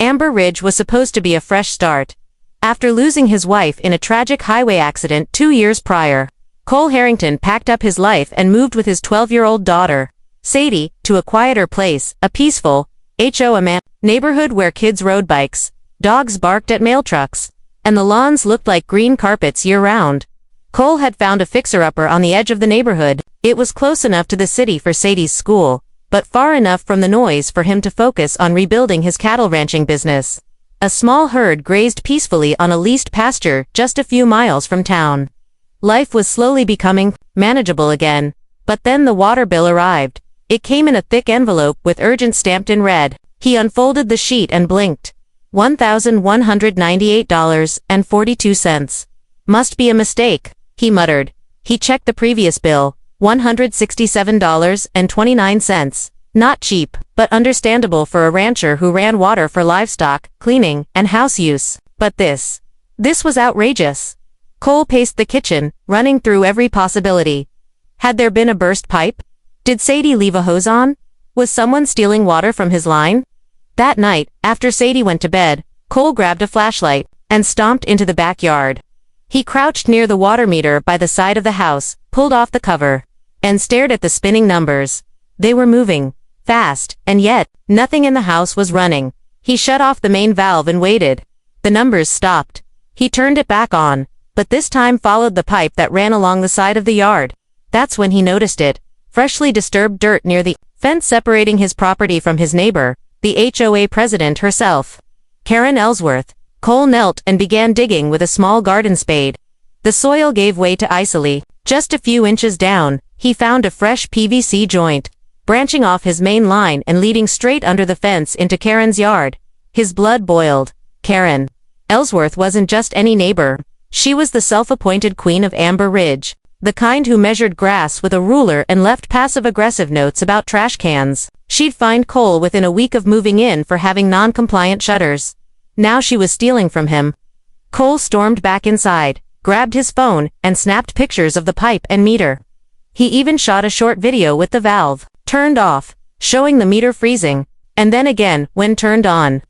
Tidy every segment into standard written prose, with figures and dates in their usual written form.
Amber Ridge was supposed to be a fresh start. After losing his wife in a tragic highway accident 2 years prior, Cole Harrington packed up his life and moved with his 12-year-old daughter, Sadie, to a quieter place, a peaceful, HOA neighborhood where kids rode bikes, dogs barked at mail trucks, and the lawns looked like green carpets year-round. Cole had found a fixer-upper on the edge of the neighborhood. It was close enough to the city for Sadie's school, but far enough from the noise for him to focus on rebuilding his cattle ranching business. A small herd grazed peacefully on a leased pasture just a few miles from town. Life was slowly becoming manageable again, but then the water bill arrived. It came in a thick envelope with urgent stamped in red. He unfolded the sheet and blinked. $1,198.42. Must be a mistake, he muttered. He checked the previous bill, $167.29. Not cheap, but understandable for a rancher who ran water for livestock, cleaning, and house use. But this was outrageous. Cole paced the kitchen, running through every possibility. Had there been a burst pipe? Did Sadie leave a hose on? Was someone stealing water from his line? That night, after Sadie went to bed, Cole grabbed a flashlight and stomped into the backyard. He crouched near the water meter by the side of the house, pulled off the cover, and stared at the spinning numbers. They were moving fast, and yet, nothing in the house was running. He shut off the main valve and waited. The numbers stopped. He turned it back on, but this time followed the pipe that ran along the side of the yard. That's when he noticed it. Freshly disturbed dirt near the fence separating his property from his neighbor, the HOA president herself, Karen Ellsworth. Cole knelt and began digging with a small garden spade. The soil gave way to icily. Just a few inches down, he found a fresh PVC joint, branching off his main line and leading straight under the fence into Karen's yard. His blood boiled. Karen Ellsworth wasn't just any neighbor. She was the self-appointed queen of Amber Ridge, the kind who measured grass with a ruler and left passive-aggressive notes about trash cans. She'd fined Cole within a week of moving in for having non-compliant shutters. Now she was stealing from him. Cole stormed back inside, grabbed his phone, and snapped pictures of the pipe and meter. He even shot a short video with the valve turned off, showing the meter freezing, and then again when turned on.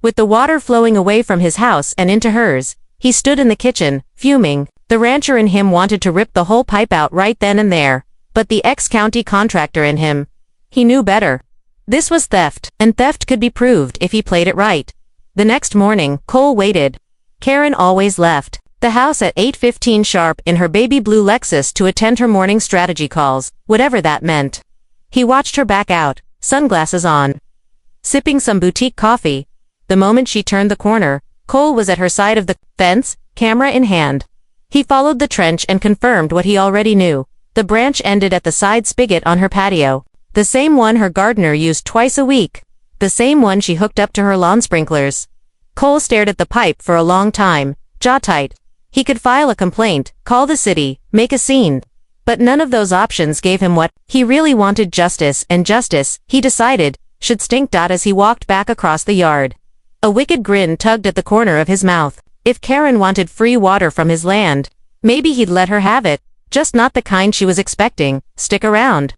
With the water flowing away from his house and into hers, he stood in the kitchen, fuming. The rancher in him wanted to rip the whole pipe out right then and there, but the ex-county contractor in him, he knew better. This was theft, and theft could be proved if he played it right. The next morning, Cole waited. Karen always left the house at 8:15 sharp in her baby blue Lexus to attend her morning strategy calls, whatever that meant. He watched her back out, sunglasses on, sipping some boutique coffee. The moment she turned the corner, Cole was at her side of the fence, camera in hand. He followed the trench and confirmed what he already knew. The branch ended at the side spigot on her patio, the same one her gardener used twice a week, the same one she hooked up to her lawn sprinklers. Cole stared at the pipe for a long time, jaw tight. He could file a complaint, call the city, make a scene. But none of those options gave him what he really wanted. Justice, and justice, he decided, should stink. As he walked back across the yard, a wicked grin tugged at the corner of his mouth. If Karen wanted free water from his land, maybe he'd let her have it, just not the kind she was expecting. Stick around.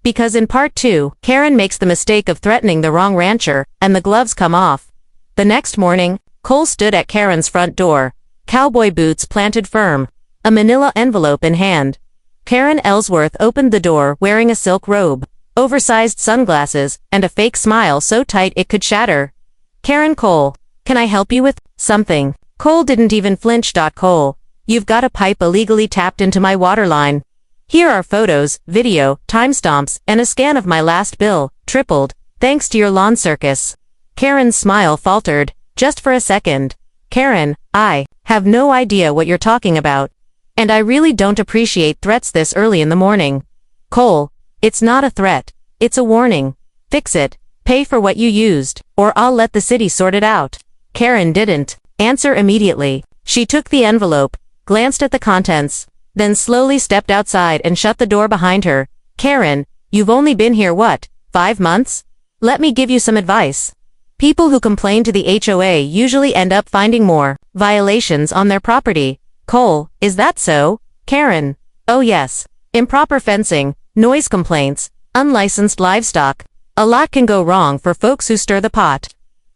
Because in part 2, Karen makes the mistake of threatening the wrong rancher, and the gloves come off. The next morning, Cole stood at Karen's front door, cowboy boots planted firm, a manila envelope in hand. Karen Ellsworth opened the door wearing a silk robe, oversized sunglasses, and a fake smile so tight it could shatter. Karen Cole, can I help you with something? Cole didn't even flinch. Cole, you've got a pipe illegally tapped into my water line. Here are photos, video, timestamps, and a scan of my last bill, tripled, thanks to your lawn circus. Karen's smile faltered, just for a second. Karen, I have no idea what you're talking about. And I really don't appreciate threats this early in the morning. Cole, it's not a threat. It's a warning. Fix it. Pay for what you used, or I'll let the city sort it out. Karen didn't answer immediately. She took the envelope, glanced at the contents, then slowly stepped outside and shut the door behind her. Karen, you've only been here what, 5 months? Let me give you some advice. People who complain to the HOA usually end up finding more violations on their property. Cole, is that so? Karen, oh yes. Improper fencing, noise complaints, unlicensed livestock. A lot can go wrong for folks who stir the pot.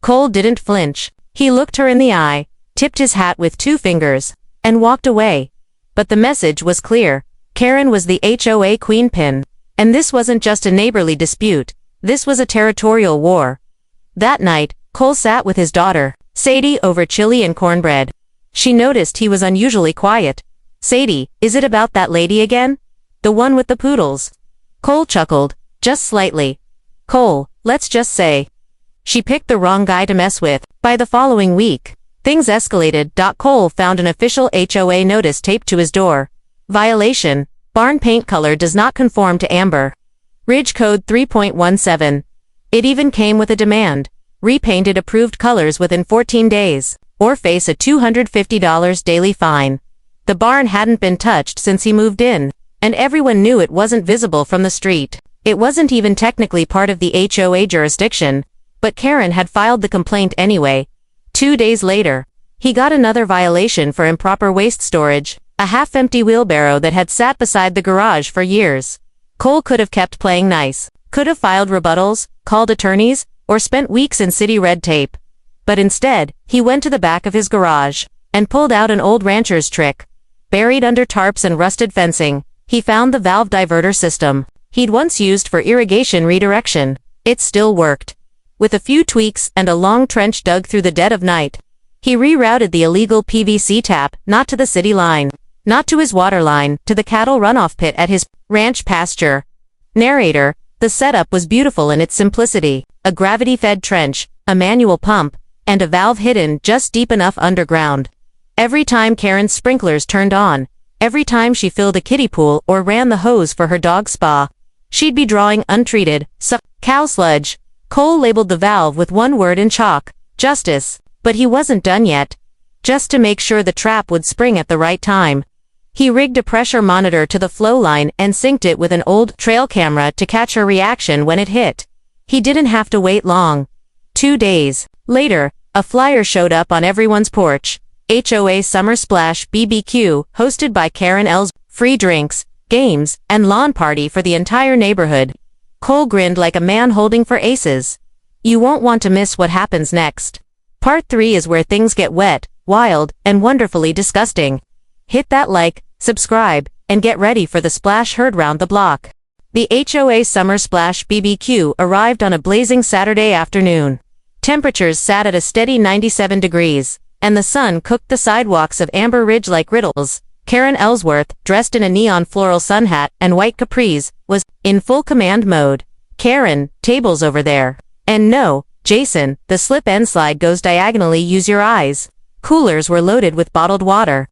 Cole didn't flinch. He looked her in the eye, tipped his hat with 2 fingers, and walked away. But the message was clear. Karen was the HOA queenpin. And this wasn't just a neighborly dispute, this was a territorial war. That night, Cole sat with his daughter, Sadie, over chili and cornbread. She noticed he was unusually quiet. "Sadie, is it about that lady again? The one with the poodles?" Cole chuckled, just slightly. "Cole, let's just say she picked the wrong guy to mess with." By the following week, things escalated. Cole found an official HOA notice taped to his door. Violation: barn paint color does not conform to amber. Ridge Code 3.17. It even came with a demand: repainted approved colors within 14 days, or face a $250 daily fine. The barn hadn't been touched since he moved in, and everyone knew it wasn't visible from the street. It wasn't even technically part of the HOA jurisdiction, but Karen had filed the complaint anyway. 2 days later, he got another violation for improper waste storage, a half-empty wheelbarrow that had sat beside the garage for years. Cole could have kept playing nice, could have filed rebuttals, called attorneys, or spent weeks in city red tape. But instead, he went to the back of his garage and pulled out an old rancher's trick. Buried under tarps and rusted fencing, he found the valve diverter system he'd once used for irrigation redirection. It still worked. With a few tweaks and a long trench dug through the dead of night, he rerouted the illegal PVC tap, not to the city line, not to his water line, to the cattle runoff pit at his ranch pasture. Narrator: the setup was beautiful in its simplicity. A gravity-fed trench, a manual pump, and a valve hidden just deep enough underground. Every time Karen's sprinklers turned on, every time she filled a kiddie pool or ran the hose for her dog spa, she'd be drawing untreated cow sludge. Cole labeled the valve with one word in chalk: justice. But he wasn't done yet. Just to make sure the trap would spring at the right time, he rigged a pressure monitor to the flow line and synced it with an old trail camera to catch her reaction when it hit. He didn't have to wait long. 2 days later, a flyer showed up on everyone's porch. HOA Summer Splash BBQ, hosted by Karen L's, free drinks, games, and lawn party for the entire neighborhood. Cole grinned like a man holding for aces. You won't want to miss what happens next. Part 3 is where things get wet, wild, and wonderfully disgusting. Hit that like, subscribe, and get ready for the splash heard round the block. The HOA Summer Splash BBQ arrived on a blazing Saturday afternoon. Temperatures sat at a steady 97 degrees, and the sun cooked the sidewalks of Amber Ridge like riddles. Karen Ellsworth, dressed in a neon floral sun hat and white capris, was in full command mode. "Karen, tables over there. And no, Jason, the slip-and slide goes diagonally, use your eyes." Coolers were loaded with bottled water.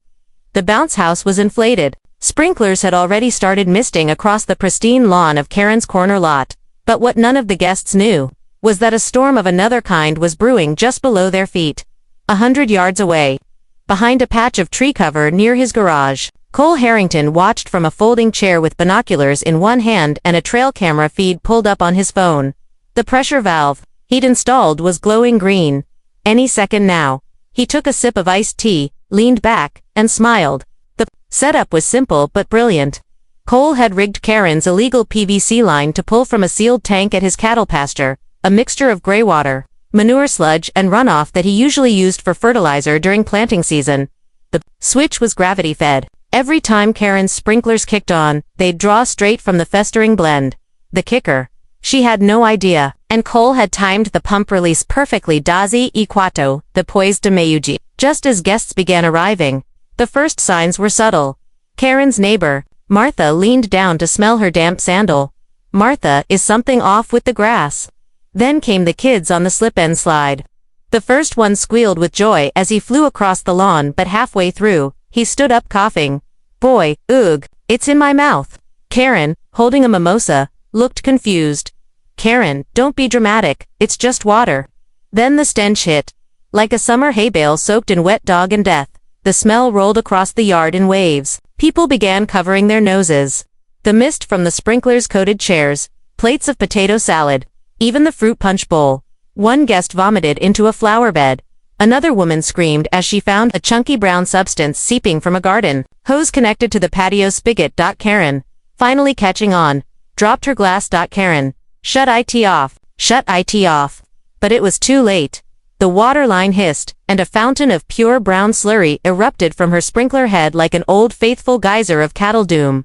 The bounce house was inflated. Sprinklers had already started misting across the pristine lawn of Karen's corner lot. But what none of the guests knew was that a storm of another kind was brewing just below their feet. 100 yards away, behind a patch of tree cover near his garage, Cole Harrington watched from a folding chair with binoculars in one hand and a trail camera feed pulled up on his phone. The pressure valve he'd installed was glowing green. Any second now. He took a sip of iced tea, leaned back, and smiled. The setup was simple but brilliant. Cole had rigged Karen's illegal PVC line to pull from a sealed tank at his cattle pasture, a mixture of gray water, manure sludge, and runoff that he usually used for fertilizer during planting season. The switch was gravity-fed. Every time Karen's sprinklers kicked on, they'd draw straight from the festering blend. The kicker: she had no idea, and Cole had timed the pump release perfectly. Dazi Iquato, the poised de Meuji. Just as guests began arriving, the first signs were subtle. Karen's neighbor, Martha, leaned down to smell her damp sandal. "Martha, is something off with the grass?" Then came the kids on the slip-and slide. The first one squealed with joy as he flew across the lawn, but halfway through, he stood up coughing. "Boy, ugh, it's in my mouth." Karen, holding a mimosa, looked confused. "Karen, don't be dramatic, it's just water." Then the stench hit. Like a summer hay bale soaked in wet dog and death, the smell rolled across the yard in waves. People began covering their noses. The mist from the sprinklers coated chairs, plates of potato salad, even the fruit punch bowl. One guest vomited into a flower bed. Another woman screamed as she found a chunky brown substance seeping from a garden hose connected to the patio spigot. Karen, finally catching on, dropped her glass. Karen, shut it off. But it was too late. The water line hissed, and a fountain of pure brown slurry erupted from her sprinkler head like an old faithful geyser of cattle doom.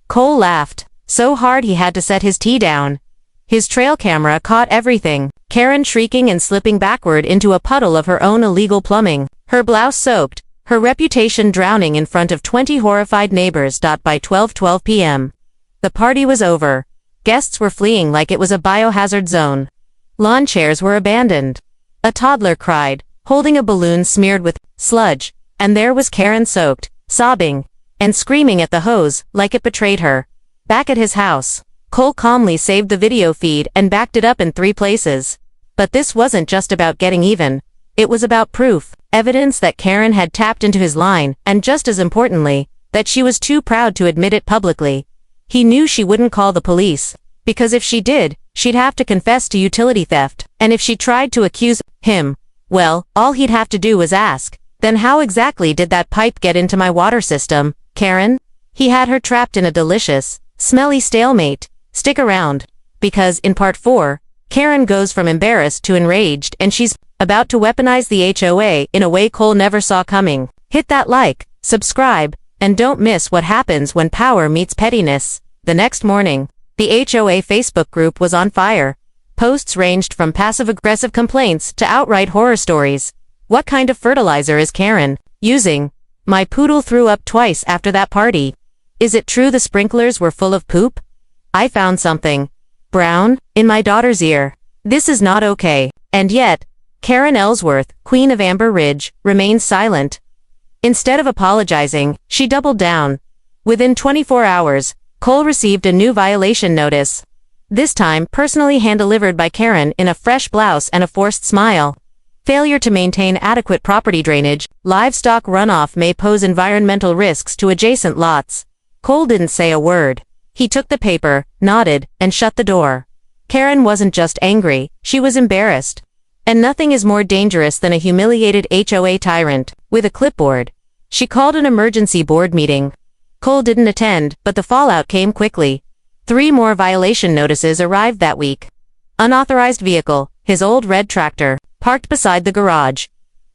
Cole laughed, so hard he had to set his tea down. His trail camera caught everything, Karen shrieking and slipping backward into a puddle of her own illegal plumbing, her blouse soaked, her reputation drowning in front of 20 horrified neighbors. By 12:12 p.m. The party was over. Guests were fleeing like it was a biohazard zone. Lawn chairs were abandoned. A toddler cried, holding a balloon smeared with sludge, and there was Karen soaked, sobbing, and screaming at the hose like it betrayed her. Back at his house, Cole calmly saved the video feed and backed it up in 3 places. But this wasn't just about getting even. It was about proof, evidence that Karen had tapped into his line, and just as importantly, that she was too proud to admit it publicly. He knew she wouldn't call the police, because if she did, she'd have to confess to utility theft, and if she tried to accuse him, well, all he'd have to do was ask, then how exactly did that pipe get into my water system, Karen? He had her trapped in a delicious, smelly stalemate. Stick around, because in part 4, Karen goes from embarrassed to enraged, and she's about to weaponize the HOA in a way Cole never saw coming. Hit that like, subscribe, and don't miss what happens when power meets pettiness. The next morning, the HOA Facebook group was on fire. Posts ranged from passive-aggressive complaints to outright horror stories. What kind of fertilizer is Karen using? My poodle threw up twice after that party. Is it true the sprinklers were full of poop? I found something brown in my daughter's ear. This is not okay. And yet, Karen Ellsworth, Queen of Amber Ridge, remains silent. Instead of apologizing, she doubled down. Within 24 hours, Cole received a new violation notice. This time personally hand-delivered by Karen in a fresh blouse and a forced smile. Failure to maintain adequate property drainage, livestock runoff may pose environmental risks to adjacent lots. Cole didn't say a word. He took the paper, nodded, and shut the door. Karen wasn't just angry, she was embarrassed. And nothing is more dangerous than a humiliated HOA tyrant, with a clipboard. She called an emergency board meeting. Cole didn't attend, but the fallout came quickly. 3 more violation notices arrived that week. Unauthorized vehicle, his old red tractor, parked beside the garage.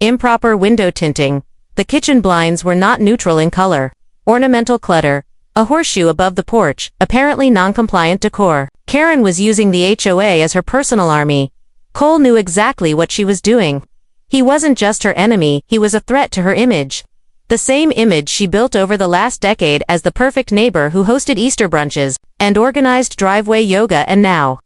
Improper window tinting. The kitchen blinds were not neutral in color. Ornamental clutter. A horseshoe above the porch, apparently non-compliant decor. Karen was using the HOA as her personal army. Cole knew exactly what she was doing. He wasn't just her enemy, he was a threat to her image. The same image she built over the last decade as the perfect neighbor who hosted Easter brunches and organized driveway yoga, and now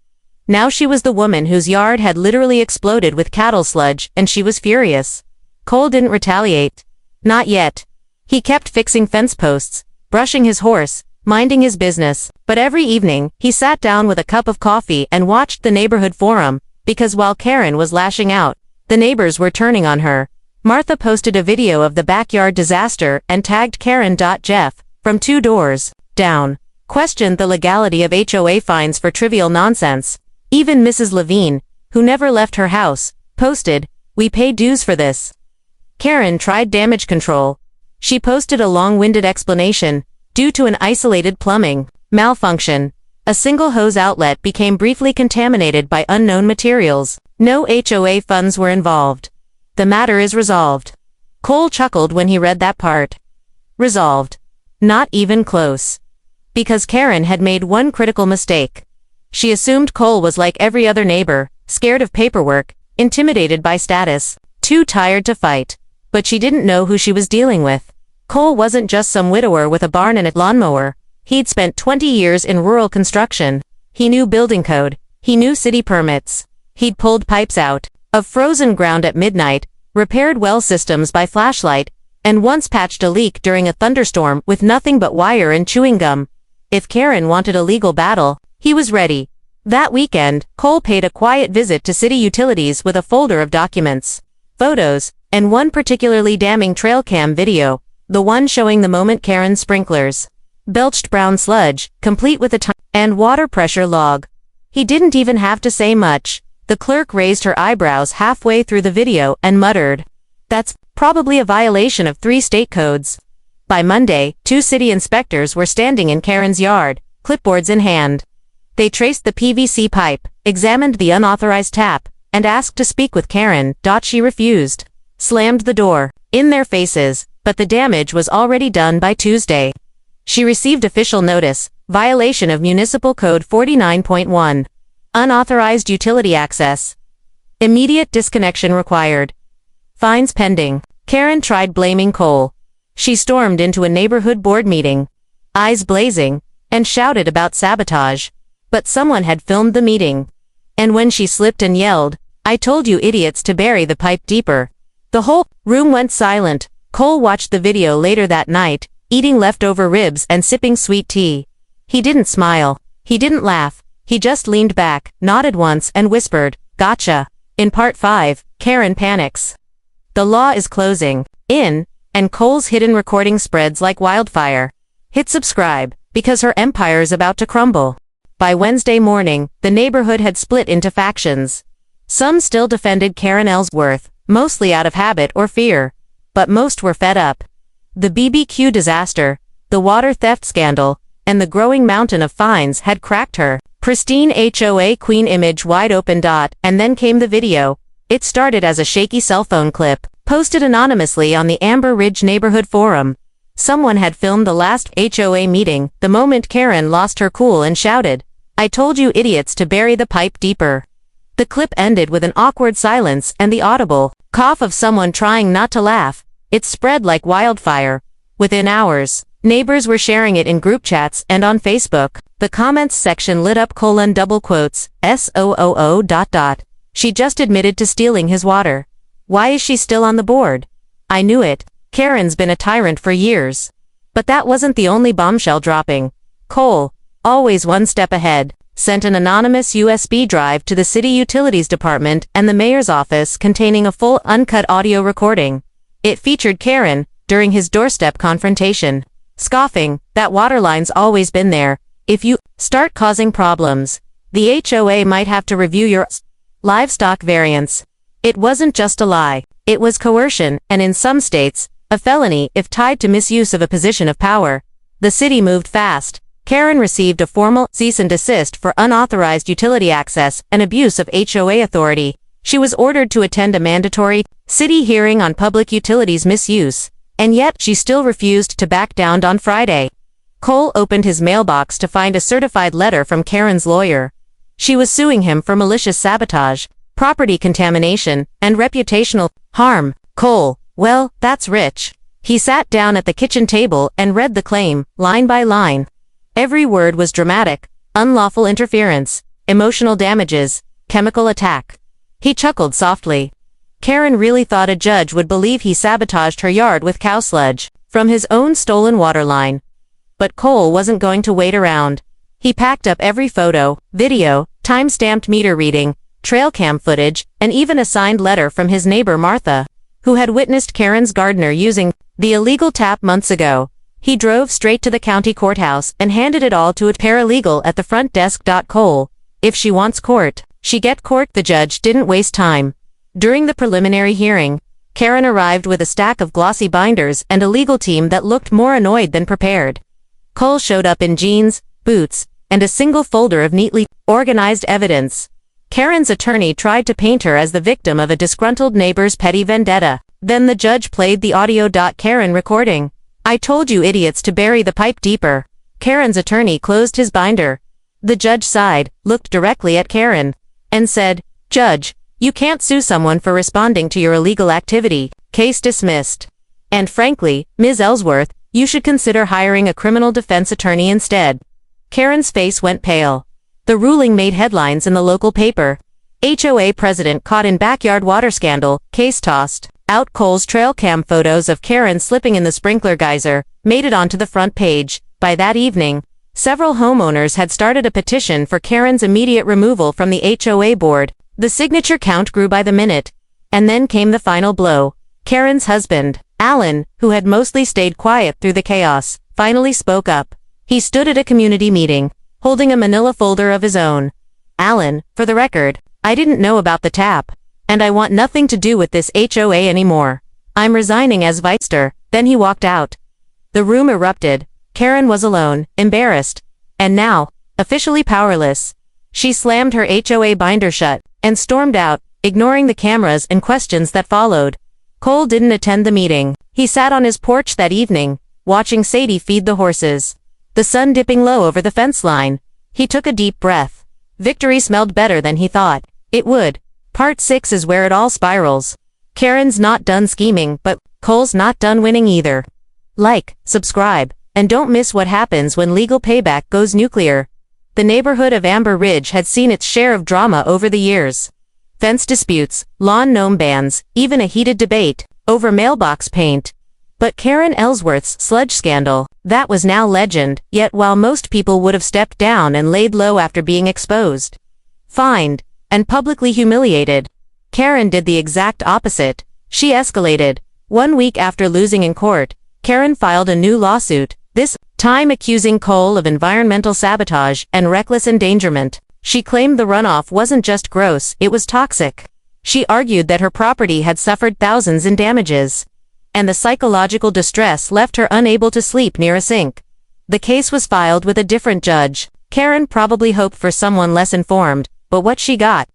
she was the woman whose yard had literally exploded with cattle sludge, and she was furious. Cole didn't retaliate. Not yet. He kept fixing fence posts, brushing his horse, minding his business, but every evening, he sat down with a cup of coffee and watched the neighborhood forum, because while Karen was lashing out, the neighbors were turning on her. Martha posted a video of the backyard disaster and tagged Karen.Jeff, from 2 doors down, questioned the legality of HOA fines for trivial nonsense. Even Mrs. Levine, who never left her house, posted, "We pay dues for this." Karen tried damage control. She posted a long-winded explanation, due to an isolated plumbing malfunction. A single hose outlet became briefly contaminated by unknown materials. No HOA funds were involved. The matter is resolved. Cole chuckled when he read that part. Resolved. Not even close. Because Karen had made one critical mistake. She assumed Cole was like every other neighbor, scared of paperwork, intimidated by status, too tired to fight. But she didn't know who she was dealing with. Cole wasn't just some widower with a barn and a lawnmower. He'd spent 20 years in rural construction. He knew building code. He knew city permits. He'd pulled pipes out of frozen ground at midnight, repaired well systems by flashlight, and once patched a leak during a thunderstorm with nothing but wire and chewing gum. If Karen wanted a legal battle, he was ready. That weekend, Cole paid a quiet visit to city utilities with a folder of documents, photos, and one particularly damning trail cam video, the one showing the moment Karen's sprinklers belched brown sludge, complete with a and water pressure log. He didn't even have to say much. The clerk raised her eyebrows halfway through the video and muttered, "That's probably a violation of 3 state codes." By Monday, 2 city inspectors were standing in Karen's yard, clipboards in hand. They traced the PVC pipe, examined the unauthorized tap, and asked to speak with Karen. She refused. Slammed the door in their faces, but the damage was already done by Tuesday. She received official notice, violation of Municipal Code 49.1. Unauthorized utility access. Immediate disconnection required. Fines pending. Karen tried blaming Cole. She stormed into a neighborhood board meeting, eyes blazing, and shouted about sabotage. But someone had filmed the meeting. And when she slipped and yelled, "I told you idiots to bury the pipe deeper," the whole room went silent. Cole watched the video later that night, eating leftover ribs and sipping sweet tea. He didn't smile. He didn't laugh. He just leaned back, nodded once and whispered, "Gotcha." In part 5, Karen panics. The law is closing in, and Cole's hidden recording spreads like wildfire. Hit subscribe, because her empire's about to crumble. By Wednesday morning, the neighborhood had split into factions. Some still defended Karen Ellsworth, mostly out of habit or fear. But most were fed up. The BBQ disaster, the water theft scandal, and the growing mountain of fines had cracked her pristine HOA queen image wide open. And then came the video. It started as a shaky cell phone clip, posted anonymously on the Amber Ridge neighborhood forum. Someone had filmed the last HOA meeting, the moment Karen lost her cool and shouted, "I told you idiots to bury the pipe deeper." The clip ended with an awkward silence and the audible cough of someone trying not to laugh. It spread like wildfire. Within hours, neighbors were sharing it in group chats and on Facebook. The comments section lit up: double quotes, SOOO. She just admitted to stealing his water. Why is she still on the board? I knew it. Karen's been a tyrant for years. But that wasn't the only bombshell dropping. Cole, always one step ahead, sent an anonymous USB drive to the city utilities department and the mayor's office containing a full uncut audio recording. It featured Karen, during his doorstep confrontation, scoffing, "That water line's always been there. If you start causing problems, the HOA might have to review your livestock variance." It wasn't just a lie. It was coercion, and in some states, a felony if tied to misuse of a position of power. The city moved fast. Karen received a formal cease and desist for unauthorized utility access and abuse of HOA authority. She was ordered to attend a mandatory city hearing on public utilities misuse, and yet she still refused to back down. On Friday, Cole opened his mailbox to find a certified letter from Karen's lawyer. She was suing him for malicious sabotage, property contamination, and reputational harm. Cole, well, that's rich. He sat down at the kitchen table and read the claim, line by line. Every word was dramatic: unlawful interference, emotional damages, chemical attack. He chuckled softly. Karen really thought a judge would believe he sabotaged her yard with cow sludge from his own stolen water line. But Cole wasn't going to wait around. He packed up every photo, video, time-stamped meter reading, trail cam footage, and even a signed letter from his neighbor Martha, who had witnessed Karen's gardener using the illegal tap months ago. He drove straight to the county courthouse and handed it all to a paralegal at the front desk. Cole, if she wants court, she get court. The judge didn't waste time. During the preliminary hearing, Karen arrived with a stack of glossy binders and a legal team that looked more annoyed than prepared. Cole showed up in jeans, boots, and a single folder of neatly organized evidence. Karen's attorney tried to paint her as the victim of a disgruntled neighbor's petty vendetta. Then the judge played the audio. Karen recording. "I told you idiots to bury the pipe deeper." Karen's attorney closed his binder. The judge sighed, looked directly at Karen, and said, "Judge, you can't sue someone for responding to your illegal activity. Case dismissed. And frankly, Ms. Ellsworth, you should consider hiring a criminal defense attorney instead." Karen's face went pale. The ruling made headlines in the local paper. HOA president caught in backyard water scandal, case tossed. Out. Cole's trail cam photos of Karen slipping in the sprinkler geyser made it onto the front page. By that evening, several homeowners had started a petition for Karen's immediate removal from the HOA board. The signature count grew by the minute. And then came the final blow. Karen's husband, Alan, who had mostly stayed quiet through the chaos, finally spoke up. He stood at a community meeting, holding a manila folder of his own. "Alan, for the record, I didn't know about the tap, and I want nothing to do with this HOA anymore. I'm resigning as vice chair." Then he walked out. The room erupted. Karen was alone, embarrassed, and now, officially powerless. She slammed her HOA binder shut and stormed out, ignoring the cameras and questions that followed. Cole didn't attend the meeting. He sat on his porch that evening, watching Sadie feed the horses. The sun dipping low over the fence line. He took a deep breath. Victory smelled better than he thought it would. Part 6 is where it all spirals. Karen's not done scheming, but Cole's not done winning either. Like, subscribe, and don't miss what happens when legal payback goes nuclear. The neighborhood of Amber Ridge had seen its share of drama over the years. Fence disputes, lawn gnome bans, even a heated debate over mailbox paint. But Karen Ellsworth's sludge scandal, that was now legend, yet while most people would have stepped down and laid low after being exposed, fined, and publicly humiliated, Karen did the exact opposite. She escalated. 1 week after losing in court, Karen filed a new lawsuit, this time accusing Cole of environmental sabotage and reckless endangerment. She claimed the runoff wasn't just gross, it was toxic. She argued that her property had suffered thousands in damages, and the psychological distress left her unable to sleep near a sink. The case was filed with a different judge. Karen probably hoped for someone less informed, but what she got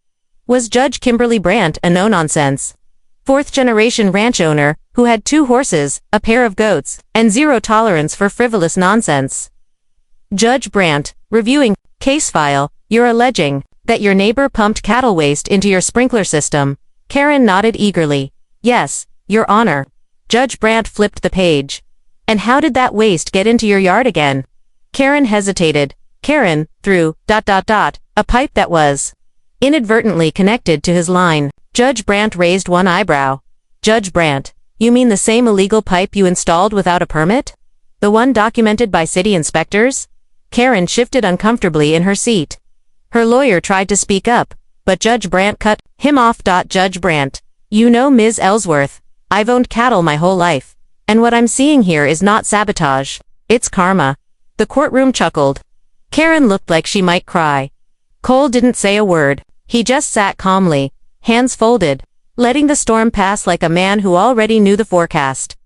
was Judge Kimberly Brandt, a no-nonsense, fourth-generation ranch owner who had 2 horses, a pair of goats, and zero tolerance for frivolous nonsense. Judge Brandt, reviewing case file, "You're alleging that your neighbor pumped cattle waste into your sprinkler system." Karen nodded eagerly. "Yes, Your Honor." Judge Brandt flipped the page. "And how did that waste get into your yard again?" Karen hesitated. Karen threw ... a pipe that was inadvertently connected to his line. Judge Brandt raised one eyebrow. "Judge Brandt, you mean the same illegal pipe you installed without a permit? The one documented by city inspectors?" Karen shifted uncomfortably in her seat. Her lawyer tried to speak up, but Judge Brandt cut him off. "Judge Brandt, you know, Ms. Ellsworth, I've owned cattle my whole life, and what I'm seeing here is not sabotage. It's karma." The courtroom chuckled. Karen looked like she might cry. Cole didn't say a word. He just sat calmly, hands folded, letting the storm pass like a man who already knew the forecast.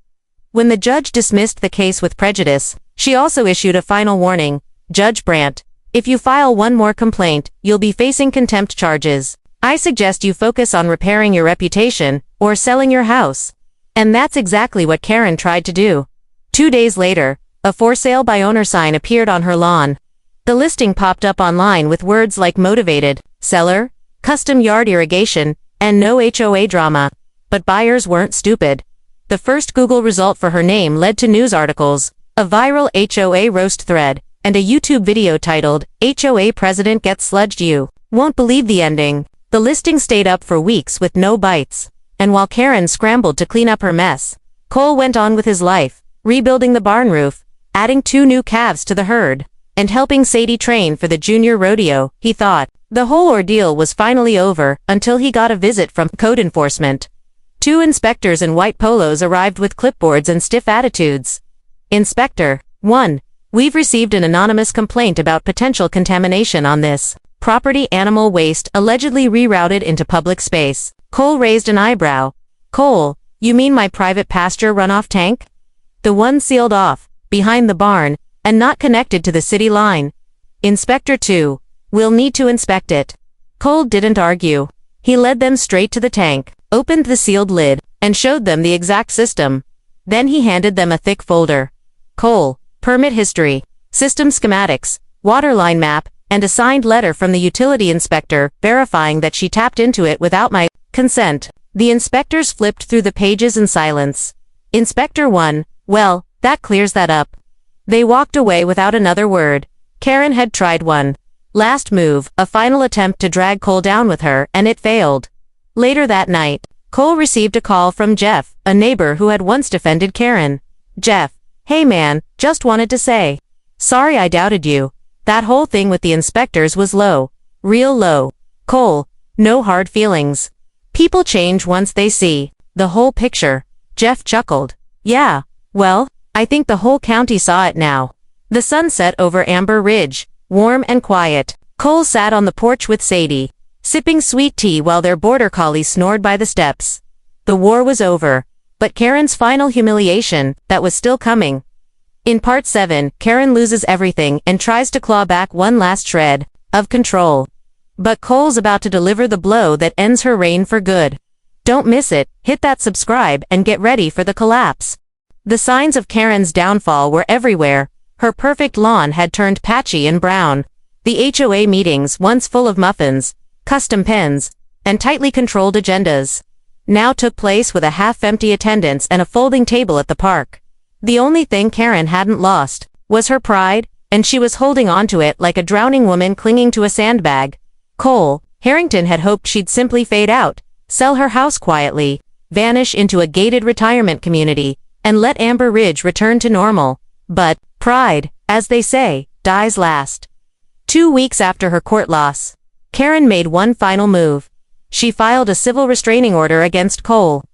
When the judge dismissed the case with prejudice, she also issued a final warning. "Judge Brandt, if you file one more complaint, you'll be facing contempt charges. I suggest you focus on repairing your reputation, or selling your house." And that's exactly what Karen tried to do. 2 days later, a for sale by owner sign appeared on her lawn. The listing popped up online with words like motivated, seller, custom yard irrigation, and no HOA drama. But buyers weren't stupid. The first Google result for her name led to news articles, a viral HOA roast thread, and a YouTube video titled, "HOA President Gets Sludged. You Won't Believe the Ending." The listing stayed up for weeks with no bites. And while Karen scrambled to clean up her mess, Cole went on with his life, rebuilding the barn roof, adding 2 new calves to the herd, and helping Sadie train for the junior rodeo. He thought the whole ordeal was finally over until he got a visit from code enforcement. 2 inspectors in white polos arrived with clipboards and stiff attitudes. "Inspector 1, we've received an anonymous complaint about potential contamination on this property. Animal waste allegedly rerouted into public space." Cole raised an eyebrow. "Cole, you mean my private pasture runoff tank? The one sealed off, behind the barn, and not connected to the city line?" "Inspector 2, we'll need to inspect it." Cole didn't argue. He led them straight to the tank, opened the sealed lid, and showed them the exact system. Then he handed them a thick folder. "Cole, permit history, system schematics, water line map, and a signed letter from the utility inspector verifying that she tapped into it without my consent." The inspectors flipped through the pages in silence. Inspector 1, "Well, that clears that up." They walked away without another word. Karen had tried one last move, a final attempt to drag Cole down with her, and it failed. Later that night, Cole received a call from Jeff, a neighbor who had once defended Karen. "Jeff, hey man, just wanted to say, sorry I doubted you. That whole thing with the inspectors was low. Real low." "Cole, no hard feelings. People change once they see the whole picture." Jeff chuckled. "Yeah, well, I think the whole county saw it now." The sun set over Amber Ridge, warm and quiet. Cole sat on the porch with Sadie, sipping sweet tea while their border collie snored by the steps. The war was over, but Karen's final humiliation, that was still coming. In part 7, Karen loses everything and tries to claw back one last shred of control. But Cole's about to deliver the blow that ends her reign for good. Don't miss it, hit that subscribe and get ready for the collapse. The signs of Karen's downfall were everywhere. Her perfect lawn had turned patchy and brown. The HOA meetings, once full of muffins, custom pens, and tightly controlled agendas, now took place with a half-empty attendance and a folding table at the park. The only thing Karen hadn't lost was her pride, and she was holding onto it like a drowning woman clinging to a sandbag. Cole Harrington had hoped she'd simply fade out, sell her house quietly, vanish into a gated retirement community, and let Amber Ridge return to normal. But pride, as they say, dies last. 2 weeks after her court loss, Karen made one final move. She filed a civil restraining order against Cole,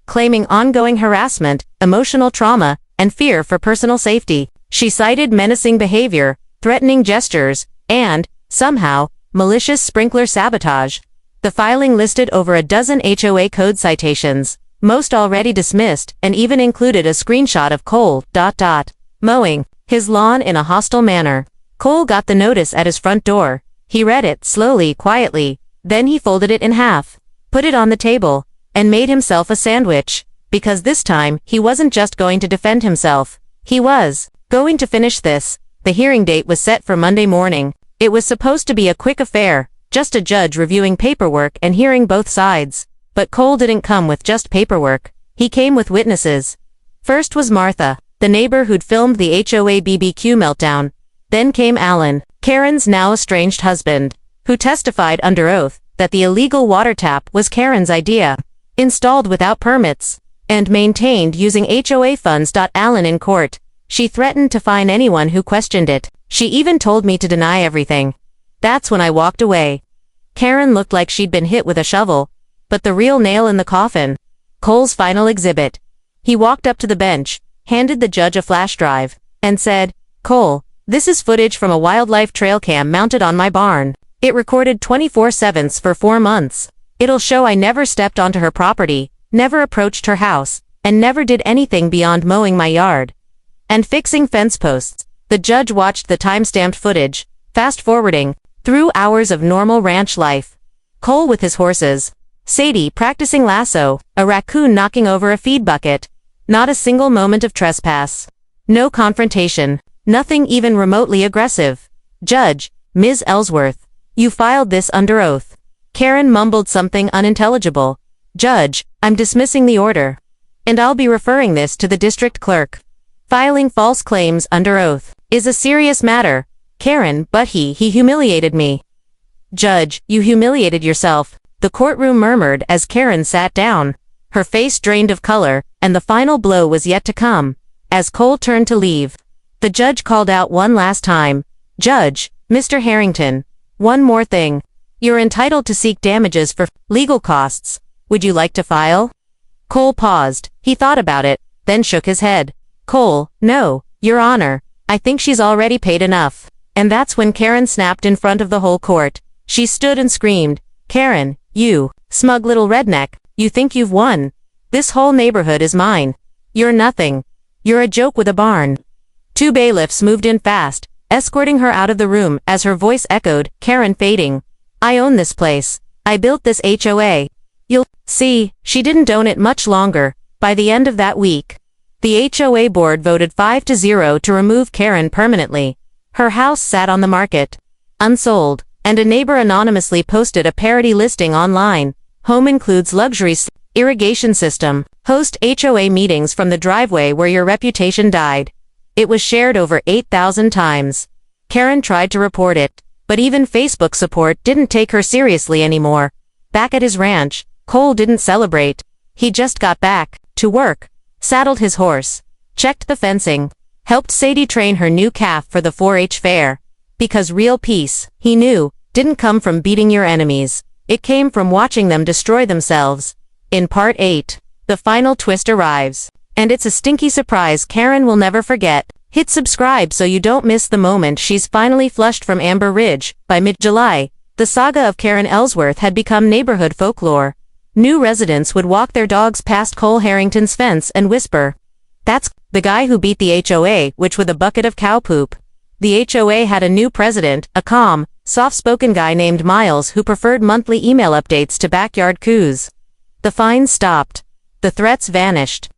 claiming ongoing harassment, emotional trauma, and fear for personal safety. She cited menacing behavior, threatening gestures, and, somehow, malicious sprinkler sabotage. The filing listed over a dozen HOA code citations, most already dismissed, and even included a screenshot of Cole, mowing his lawn in a hostile manner. Cole got the notice at his front door. He read it slowly, quietly. Then he folded it in half, put it on the table, and made himself a sandwich, because this time he wasn't just going to defend himself. He was going to finish this. The hearing date was set for Monday morning. It was supposed to be a quick affair, just a judge reviewing paperwork and hearing both sides. But Cole didn't come with just paperwork. He came with witnesses. First was Martha, the neighbor who'd filmed the HOA BBQ meltdown. Then came Alan, Karen's now estranged husband, who testified under oath that the illegal water tap was Karen's idea, installed without permits, and maintained using HOA funds. Alan in court. She threatened to fine anyone who questioned it. She even told me to deny everything. That's when I walked away. Karen looked like she'd been hit with a shovel, but the real nail in the coffin, Cole's final exhibit. He walked up to the bench, handed the judge a flash drive, and said, "Cole, this is footage from a wildlife trail cam mounted on my barn. It recorded 24/7 for 4 months. It'll show I never stepped onto her property, never approached her house, and never did anything beyond mowing my yard and fixing fence posts." The judge watched the time-stamped footage, fast-forwarding, through hours of normal ranch life. Cole with his horses, Sadie practicing lasso, a raccoon knocking over a feed bucket. Not a single moment of trespass. No confrontation. Nothing even remotely aggressive. "Judge, Ms. Ellsworth, you filed this under oath." Karen mumbled something unintelligible. "Judge, I'm dismissing the order. And I'll be referring this to the district clerk. Filing false claims under oath is a serious matter, Karen, but he humiliated me." "Judge, you humiliated yourself," the courtroom murmured as Karen sat down. Her face drained of color, and the final blow was yet to come. As Cole turned to leave, the judge called out one last time, "Judge, Mr. Harrington, one more thing. You're entitled to seek damages for legal costs. Would you like to file?" Cole paused. He thought about it, then shook his head. "Cole, no, Your Honor. I think she's already paid enough." And that's when Karen snapped in front of the whole court. She stood and screamed, "Karen, you smug little redneck, you think you've won? This whole neighborhood is mine. You're nothing. You're a joke with a barn." 2 bailiffs moved in fast, escorting her out of the room as her voice echoed, Karen fading. "I own this place. I built this HOA. You'll see." She didn't own it much longer. By the end of that week, the HOA board voted 5-0 to remove Karen permanently. Her house sat on the market, unsold, and a neighbor anonymously posted a parody listing online. Home includes luxury irrigation system. Host HOA meetings from the driveway where your reputation died. It was shared over 8,000 times. Karen tried to report it, but even Facebook support didn't take her seriously anymore. Back at his ranch, Cole didn't celebrate. He just got back to work, saddled his horse, checked the fencing, helped Sadie train her new calf for the 4-H fair. Because real peace, he knew, didn't come from beating your enemies. It came from watching them destroy themselves. In Part 8, the final twist arrives. And it's a stinky surprise Karen will never forget. Hit subscribe so you don't miss the moment she's finally flushed from Amber Ridge. By mid-July, the saga of Karen Ellsworth had become neighborhood folklore. New residents would walk their dogs past Cole Harrington's fence and whisper, "That's the guy who beat the HOA witch with a bucket of cow poop." The HOA had a new president, a calm, soft-spoken guy named Miles who preferred monthly email updates to backyard coups. The fines stopped. The threats vanished.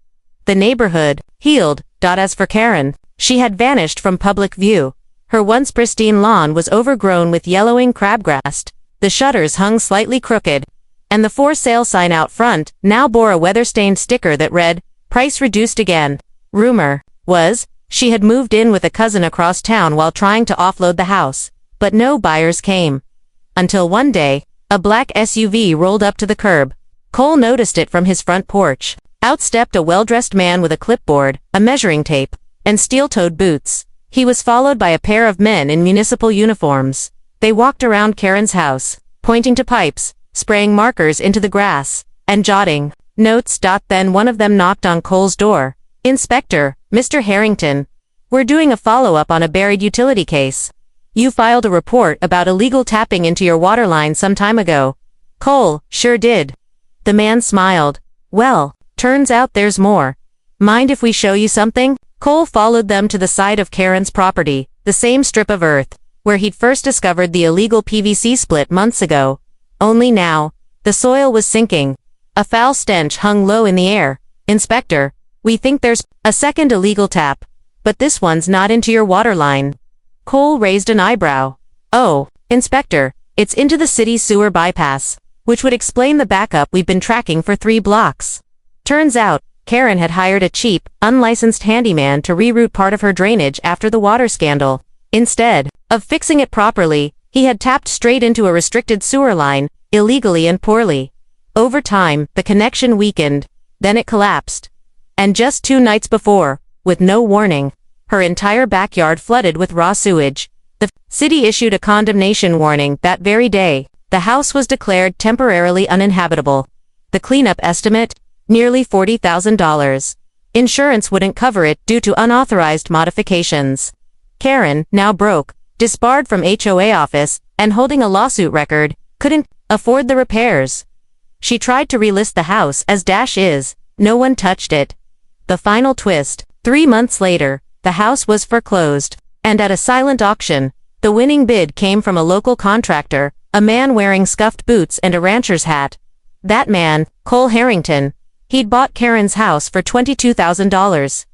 The neighborhood healed. As for Karen, she had vanished from public view. Her once pristine lawn was overgrown with yellowing crabgrass. The shutters hung slightly crooked, and the for sale sign out front now bore a weather-stained sticker that read, "Price reduced again." Rumor was, she had moved in with a cousin across town while trying to offload the house, but no buyers came. Until one day, a black SUV rolled up to the curb. Cole noticed it from his front porch. Out stepped a well-dressed man with a clipboard, a measuring tape, and steel-toed boots. He was followed by a pair of men in municipal uniforms. They walked around Karen's house, pointing to pipes, spraying markers into the grass, and jotting notes. Then one of them knocked on Cole's door. "Inspector, Mr. Harrington. We're doing a follow-up on a buried utility case. You filed a report about illegal tapping into your water line some time ago." Cole, "Sure did." The man smiled. "Well, turns out there's more. Mind if we show you something?" Cole followed them to the side of Karen's property, the same strip of earth, where he'd first discovered the illegal PVC split months ago. Only now, the soil was sinking. A foul stench hung low in the air. "Inspector, we think there's a second illegal tap, but this one's not into your water line." Cole raised an eyebrow. "Oh, Inspector, it's into the city's sewer bypass, which would explain the backup we've been tracking for 3 blocks. Turns out, Karen had hired a cheap, unlicensed handyman to reroute part of her drainage after the water scandal. Instead of fixing it properly, he had tapped straight into a restricted sewer line, illegally and poorly. Over time, the connection weakened, then it collapsed. And just 2 nights before, with no warning, her entire backyard flooded with raw sewage. The city issued a condemnation warning that very day. The house was declared temporarily uninhabitable. The cleanup estimate? Nearly $40,000. Insurance wouldn't cover it due to unauthorized modifications. Karen, now broke, disbarred from HOA office, and holding a lawsuit record, couldn't afford the repairs. She tried to relist the house as is. No one touched it. The final twist: 3 months later, the house was foreclosed. And at a silent auction, the winning bid came from a local contractor, a man wearing scuffed boots and a rancher's hat. That man, Cole Harrington. He'd bought Karen's house for $22,000.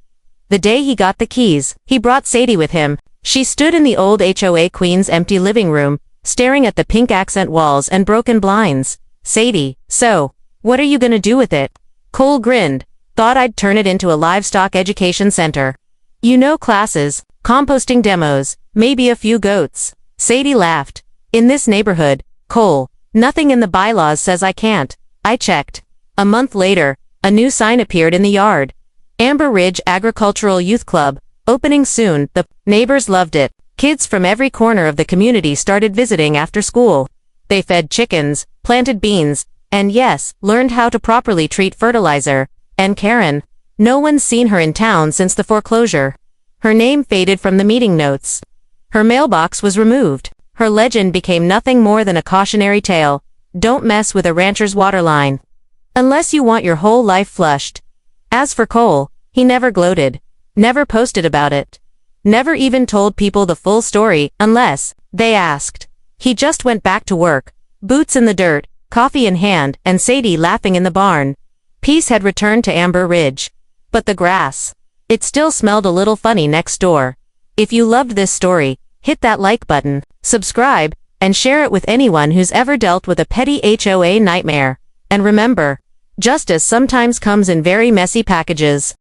The day he got the keys, he brought Sadie with him. She stood in the old HOA queen's empty living room, staring at the pink accent walls and broken blinds. "Sadie, so, what are you gonna do with it?" Cole grinned. "Thought I'd turn it into a livestock education center. You know, classes, composting demos, maybe a few goats." Sadie laughed. "In this neighborhood, Cole, nothing in the bylaws says I can't." I checked. A month later, a new sign appeared in the yard. "Amber Ridge Agricultural Youth Club, opening soon." The neighbors loved it. Kids from every corner of the community started visiting after school. They fed chickens, planted beans, and yes, learned how to properly treat fertilizer. And Karen, no one's seen her in town since the foreclosure. Her name faded from the meeting notes. Her mailbox was removed. Her legend became nothing more than a cautionary tale. Don't mess with a rancher's water line, unless you want your whole life flushed. As for Cole, he never gloated, never posted about it, never even told people the full story unless they asked. He just went back to work, boots in the dirt, coffee in hand, and Sadie laughing in the barn. Peace had returned to Amber Ridge. But the grass, it still smelled a little funny next door. If you loved this story, hit that like button, subscribe, and share it with anyone who's ever dealt with a petty HOA nightmare. And remember, justice sometimes comes in very messy packages.